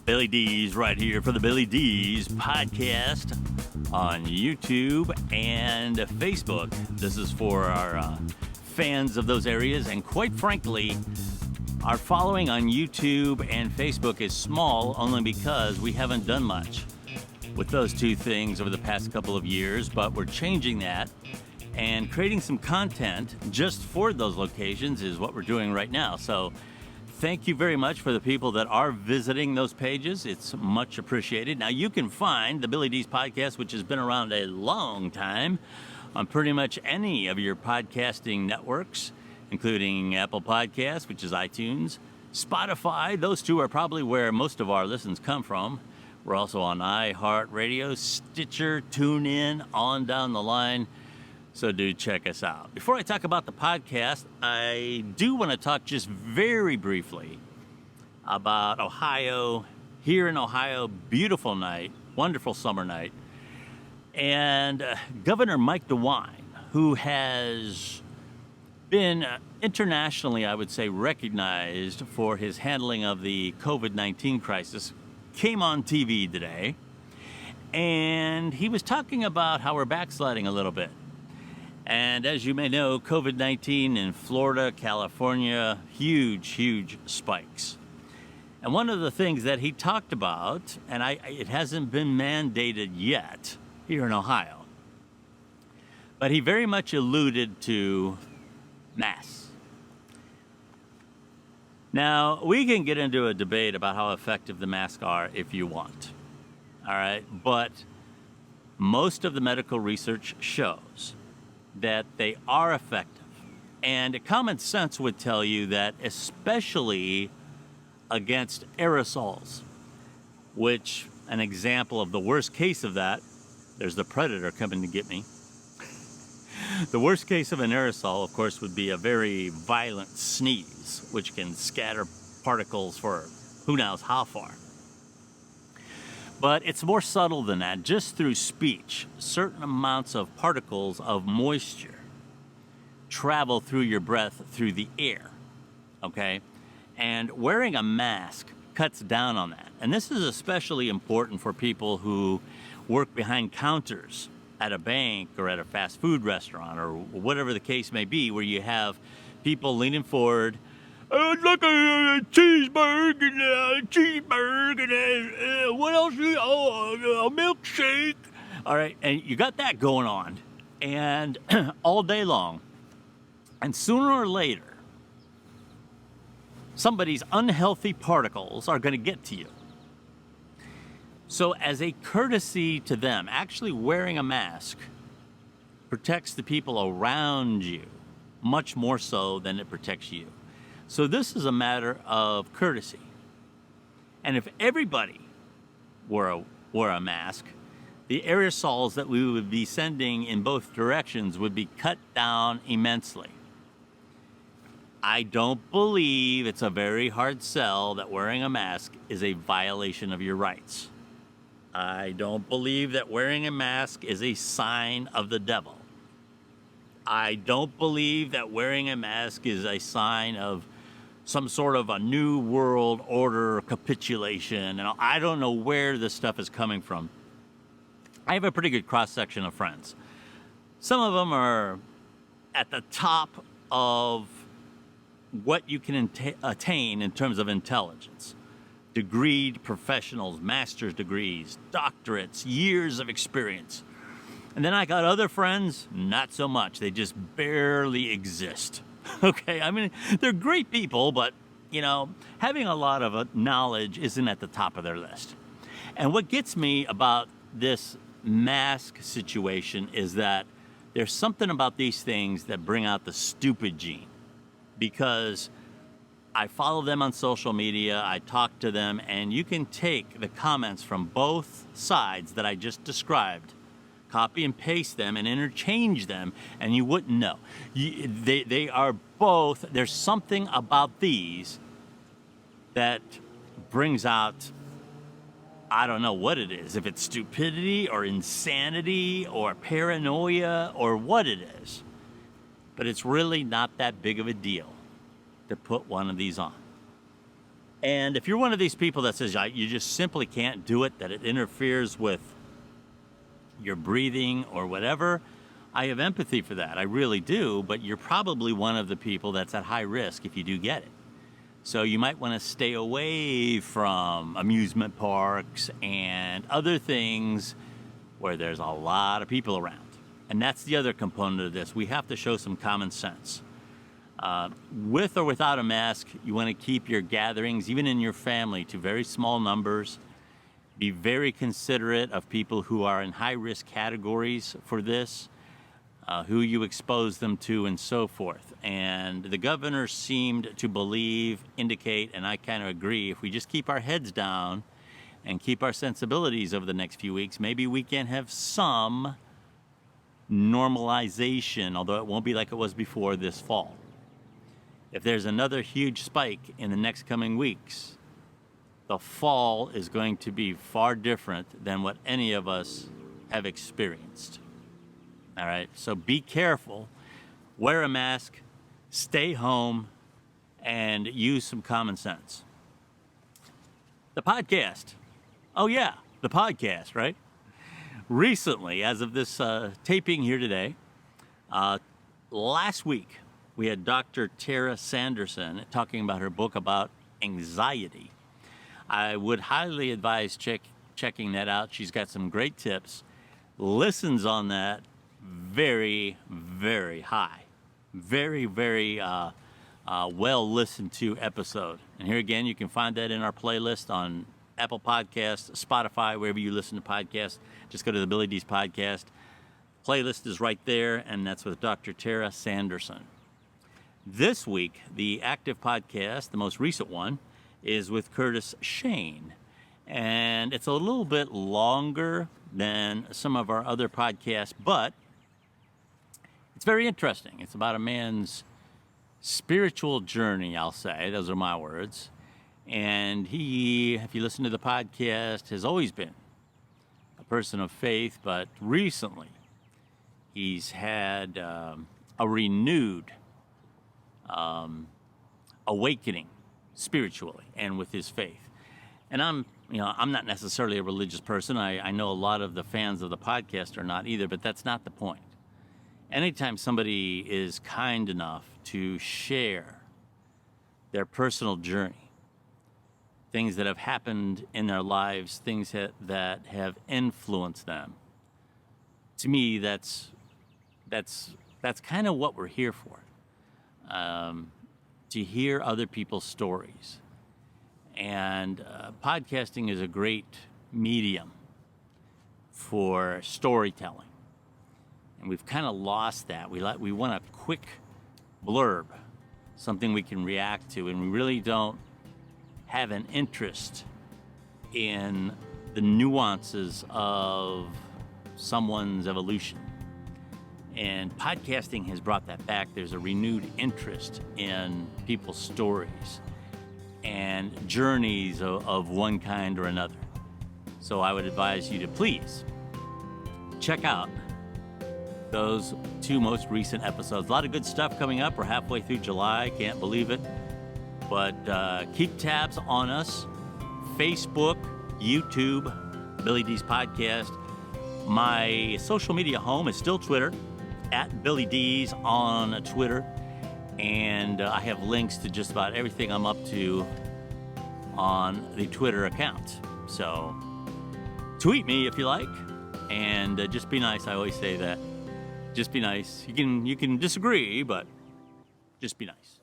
Billy Dees right here for the Billy Dees Podcast on YouTube and Facebook. This is for our fans of those areas, and quite frankly, our following on YouTube and Facebook is small only because we haven't done much with those two things over the past couple of years, but we're changing that and creating some content just for those locations is what we're doing right now. So thank you very much for the people that are visiting those pages. It's much appreciated. Now, you can find the Billy Dees Podcast, which has been around a long time, on pretty much any of your podcasting networks, including Apple Podcasts, which is iTunes, Spotify. Those two are probably where most of our listens come from. We're also on iHeartRadio, Stitcher, TuneIn, on down the line. So do check us out. Before I talk about the podcast, I do want to talk just very briefly about Ohio. Here in Ohio, beautiful night, wonderful summer night. And Governor Mike DeWine, who has been internationally, I would say, recognized for his handling of the COVID-19 crisis, came on TV today. And he was talking about how we're backsliding a little bit. And as you may know, COVID-19 in Florida, California, huge spikes. And one of the things that he talked about, and it hasn't been mandated yet here in Ohio, but he very much alluded to masks. Now, we can get into a debate about how effective the masks are if you want, all right? But most of the medical research shows that they are effective. And common sense would tell you that, especially against aerosols, which an example of the worst case of that, there's the predator coming to get me. The worst case of an aerosol, of course, would be a very violent sneeze, which can scatter particles for who knows how far. But it's more subtle than that. Just through speech, certain amounts of particles of moisture travel through your breath through the air, okay? And wearing a mask cuts down on that. And this is especially important for people who work behind counters at a bank or at a fast food restaurant or whatever the case may be, where you have people leaning forward, I'd like a cheeseburger and what else? A milkshake. All right, and you got that going on, and all day long. And sooner or later, somebody's unhealthy particles are going to get to you. So as a courtesy to them, actually wearing a mask protects the people around you much more so than it protects you. So this is a matter of courtesy. And if everybody wore a mask, the aerosols that we would be sending in both directions would be cut down immensely. I don't believe it's a very hard sell that wearing a mask is a violation of your rights. I don't believe that wearing a mask is a sign of the devil. I don't believe that wearing a mask is a sign of some sort of a new world order capitulation. And I don't know where this stuff is coming from. I have a pretty good cross-section of friends. Some of them are at the top of what you can attain in terms of intelligence. Degreed professionals, master's degrees, doctorates, years of experience. And then I got other friends, not so much. They just barely exist. Okay, I mean, they're great people, but, you know, having a lot of knowledge isn't at the top of their list. And what gets me about this mask situation is that there's something about these things that bring out the stupid gene. Because I follow them on social media, I talk to them, and you can take the comments from both sides that I just described, copy and paste them and interchange them, and you wouldn't know. They are both, there's something about these that brings out, I don't know what it is, if it's stupidity or insanity or paranoia or what it is. but it's really not that big of a deal to put one of these on. And if you're one of these people that says you just simply can't do it, that it interferes with your breathing or whatever, I have empathy for that. I really do, but you're probably one of the people that's at high risk if you do get it. So you might want to stay away from amusement parks and other things where there's a lot of people around. And that's the other component of this. We have to show some common sense. With or without a mask, you want to keep your gatherings, even in your family, to very small numbers. Be very considerate of people who are in high-risk categories for this, who you expose them to, and so forth. And the governor seemed to indicate, and I kind of agree, if we just keep our heads down and keep our sensibilities over the next few weeks, maybe we can have some normalization, although it won't be like it was before this fall. If there's another huge spike in the next coming weeks, the fall is going to be far different than what any of us have experienced. All right, so be careful, wear a mask, stay home, and use some common sense. The podcast. Oh yeah, the podcast, right? Recently, as of this taping here today, last week, we had Dr. Tara Sanderson talking about her book about anxiety. I would highly advise checking that out. She's got some great tips. Listens on that very, very high. Very, very well listened to episode. And here again, you can find that in our playlist on Apple Podcasts, Spotify, wherever you listen to podcasts. Just go to the Billy Dees Podcast. Playlist is right there, and that's with Dr. Tara Sanderson. This week, the active podcast, the most recent one, is with Curtis Shane. And it's a little bit longer than some of our other podcasts, but it's very interesting. It's about a man's spiritual journey, I'll say. Those are my words. And he, if you listen to the podcast, has always been a person of faith, but recently he's had a renewed awakening spiritually and with his faith. And I'm not necessarily a religious person. I know a lot of the fans of the podcast are not either, but that's not the point. Anytime somebody is kind enough to share their personal journey, things that have happened in their lives, things that have influenced them, to me, that's kind of what we're here for. To hear other people's stories. And podcasting is a great medium for storytelling. And we've kind of lost that. We want a quick blurb, something we can react to, and we really don't have an interest in the nuances of someone's evolution. And podcasting has brought that back. There's a renewed interest in people's stories and journeys of one kind or another. So I would advise you to please check out those two most recent episodes. A lot of good stuff coming up. We're halfway through July. Can't believe it. But keep tabs on us. Facebook, YouTube, Billy Dees Podcast. My social media home is still Twitter, at Billy Dees on Twitter, and I have links to just about everything I'm up to on the Twitter account. So tweet me if you like, and just be nice. I always say that. Just be nice. You can disagree, but just be nice.